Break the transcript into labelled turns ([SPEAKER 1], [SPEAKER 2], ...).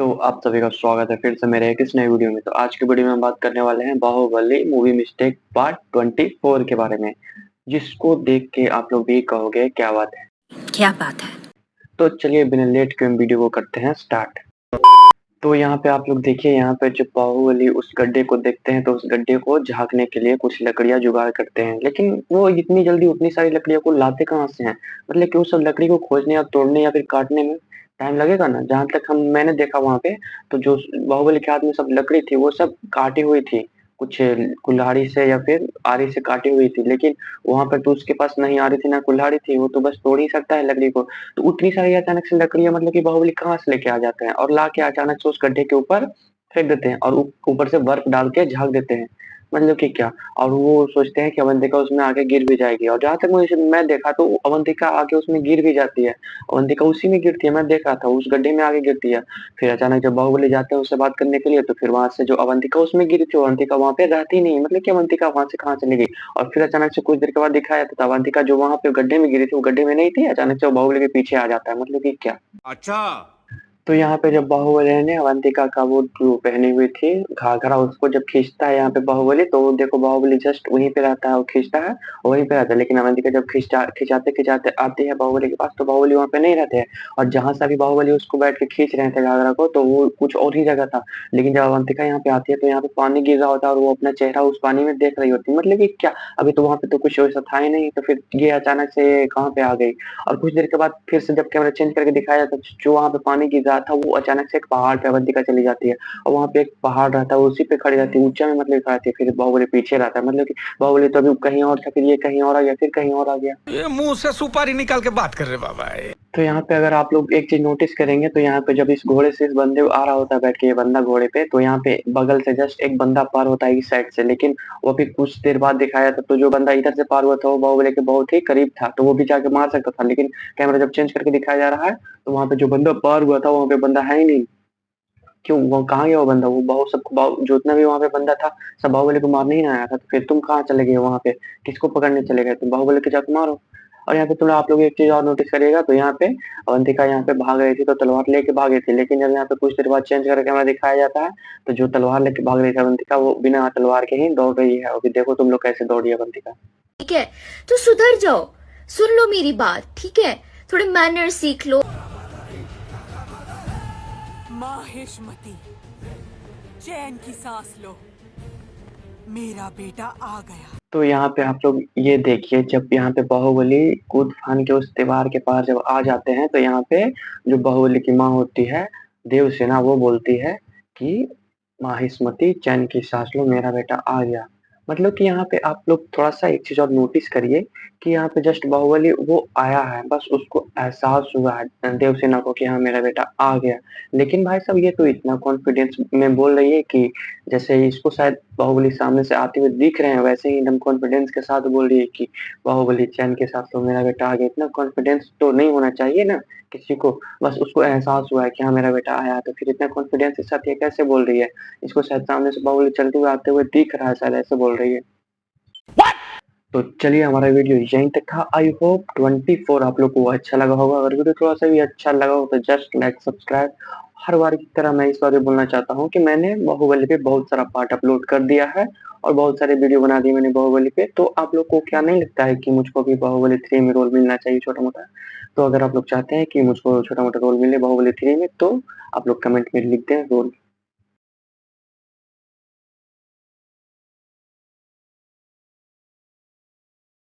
[SPEAKER 1] तो आप सभी का स्वागत है फिर से मेरे एक इस नए वीडियो में। तो आज की वीडियो में हम बात करने वाले हैं बाहुबली मूवी मिस्टेक पार्ट 24 के बारे में, जिसको देख के आप लोग भी कहोगे क्या बात है।
[SPEAKER 2] क्या बात है।
[SPEAKER 1] तो चलिए बिना लेट के हम वीडियो को करते हैं स्टार्ट। तो यहाँ पे आप लोग देखिए, यहाँ पे जब बाहुबली उस गड्ढे को देखते हैं तो उस गड्ढे को झाँकने के लिए कुछ लकड़ियाँ जुगाड़ करते हैं, लेकिन वो इतनी जल्दी उतनी सारी लकड़ियों को लाते कहाँ से हैं? मतलब कि वो सब लकड़ी को खोजने या तोड़ने या फिर काटने में टाइम लगेगा ना। जहाँ तक मैंने देखा वहाँ पे, तो जो बाहुबली के हाथ में सब लकड़ी थी वो सब काटी हुई थी, कुछ कुल्हाड़ी से या फिर आरी से काटी हुई थी, लेकिन वहाँ पे तो उसके पास नहीं आरी थी ना कुल्हाड़ी थी, वो तो बस तोड़ ही सकता है लकड़ी को। तो उतनी सारी अचानक से लकड़ियाँ मतलब कि बाहुबली कहाँ से लेके आ जाते हैं और लाके अचानक से उस गड्ढे के ऊपर फेंक देते हैं और ऊपर से बर्फ डाल के झाँक देते हैं। मतलब कि क्या? और वो सोचते हैं कि अवंतिका उसमें आके गिर भी जाएगी, और जहाँ तक मैं देखा तो अवंतिका आके उसमें गिर भी जाती है। अवंतिका उसी में गिरती है, मैं देखा था उस गड्ढे में आके गिरती है। फिर अचानक जब बाहुबली जाते हैं उससे बात करने के लिए, तो फिर वहाँ से जो अवंतिका उसमें गिरी थी, अवंतिका वहाँ पे रहती ही नहीं। मतलब कि अवंतिका वहाँ से कहाँ चली गई? और फिर अचानक से कुछ देर के बाद दिखाया तो अवंतिका जो वहाँ पे गड्ढे में गिरी थी वो गड्ढे में नहीं थी, अचानक से वो बाहुबली के पीछे आ जाता है। मतलब कि क्या?
[SPEAKER 3] अच्छा।
[SPEAKER 1] तो यहाँ पे जब बाहुबली ने अवंतिका का वो जो पहनी हुई थी घाघरा, उसको जब खींचता है यहाँ पे बाहुबली, तो वो देखो बाहुबली जस्ट वहीं पे रहता है, वो खींचता है वहीं पे रहता है। लेकिन अवंतिका जब खिंचाते खिंचाते आती है बाहुबली के पास, तो बाहुबली वहाँ पे नहीं रहते हैं। और जहाँ से अभी बाहुबली उसको बैठ के खींच रहे थे घाघरा को, तो वो कुछ और ही जगह था। लेकिन जब अवंतिका यहाँ पे आती है तो यहाँ पे पानी गिर रहा होता है और वो अपना चेहरा उस पानी में देख रही होती है। मतलब कि क्या? अभी तो वहाँ पे तो कुछ वैसा था ही नहीं, तो फिर ये अचानक से कहाँ पे आ गई? और कुछ देर के बाद फिर से जब कैमरा चेंज करके दिखाया जाता है, जो वहाँ पे पानी गिर रहा था वो अचानक से एक पहाड़ पे अवंतिका चली जाती है, और वहाँ पे एक पहाड़ रहता है उसी पे खड़ी रहती है, ऊंचा में मतलब खड़ी रहती है। फिर बाहुबली पीछे रहता है, मतलब कि बाहुबली तो अभी कहीं और था, फिर ये कहीं और आ गया, फिर कहीं और आ गया।
[SPEAKER 3] ये मुंह से सुपारी निकाल के बात कर रहे बाबा।
[SPEAKER 1] तो यहाँ पे अगर आप लोग एक चीज नोटिस करेंगे, तो यहाँ पे जब इस घोड़े से इस बंदे आ रहा होता है बैठ के ये बंदा घोड़े पे, तो यहाँ पे बगल से जस्ट एक बंदा पार होता है इस साइड से, लेकिन वो भी कुछ देर बाद दिखाया था, तो जो बंदा इधर से पार हुआ था वो बाहुबली के बहुत ही करीब था, तो वो भी जाके मार सकता था। लेकिन कैमरा जब चेंज करके दिखाया जा रहा है, तो वहाँ पे जो बंदा पार हुआ था वहाँ पे बंदा है ही नहीं। क्यों? वो कहाँ गया वो बंदा? वो सबको जो जितना भी वहाँ पे बंदा था, सब बाहुबली को मारने ही ना आया था। तो फिर तुम कहाँ चले गए वहाँ पे? किसको पकड़ने चले गए? तुम बाहुबली को जाके मारो। और यहाँ पे आप लोग एक चीज और नोटिस करिएगा, तो यहाँ पे अवंतिका यहाँ पे भाग रही थी तो तलवार लेके भागी थी, लेकिन जब यहाँ पे कुछ देर बाद चेंज करके हमें दिखाया जाता है, तो जो तलवार लेके भाग रही थी अवंतिका, वो बिना तलवार के ही दौड़ रही है। अभी देखो तुम लोग कैसे दौड़ी है अवंतिका।
[SPEAKER 2] ठीक है, तो सुधर जाओ, सुन लो मेरी बात। ठीक है, थोड़े मैनर सीख लो।
[SPEAKER 4] माहिष्मती, चैन की सांस लो, मेरा बेटा आ गया।
[SPEAKER 1] तो यहाँ पे आप लोग ये देखिए, जब यहाँ पे बाहुबली कूद फान के उस दीवार के पार जब आ जाते हैं, तो यहाँ पे जो बाहुबली की माँ होती है देवसेना, वो बोलती है कि माहिष्मती चैन की सांस लो, मेरा बेटा आ गया। मतलब कि यहाँ पे आप लोग थोड़ा सा एक चीज और नोटिस करिए कि यहाँ पे जस्ट बाहुबली वो आया है, बस उसको एहसास हुआ है देवसेना को कि हाँ मेरा बेटा आ गया। लेकिन भाई साहब ये तो इतना कॉन्फिडेंस में बोल रही है कि जैसे इसको शायद बाहुबली सामने से आते हुए दिख रहे हैं, वैसे ही एकदम कॉन्फिडेंस के साथ बोल रही है कि बाहुबली चैन के साथ तो मेरा बेटा आ गया। इतना कॉन्फिडेंस तो नहीं होना चाहिए ना किसी को, बस उसको एहसास हुआ है कि हाँ मेरा बेटा आया, तो फिर इतना कॉन्फिडेंस के साथ ये कैसे बोल रही है? इसको शायद सामने से बाहुबली चलते हुए आते हुए दिख रहा है, शायद ऐसे बोल रही है। तो चलिए हमारा वीडियो यहीं तक था। आई होप 24 आप लोग को अच्छा लगा होगा। अगर वीडियो थोड़ा सा भी अच्छा लगा हो तो जस्ट लाइक सब्सक्राइब। हर बार की तरह मैं इस बार भी बोलना चाहता हूँ कि मैंने बाहुबली पे बहुत सारा पार्ट अपलोड कर दिया है और बहुत सारे वीडियो बना दिए मैंने बाहुबली पे। तो आप लोग को क्या नहीं लगता है कि मुझको भी बाहुबली 3 में रोल मिलना चाहिए छोटा मोटा? तो अगर आप लोग चाहते हैं कि मुझको छोटा मोटा रोल मिले बाहुबली 3 में, तो आप लोग कमेंट में लिख दें रोल।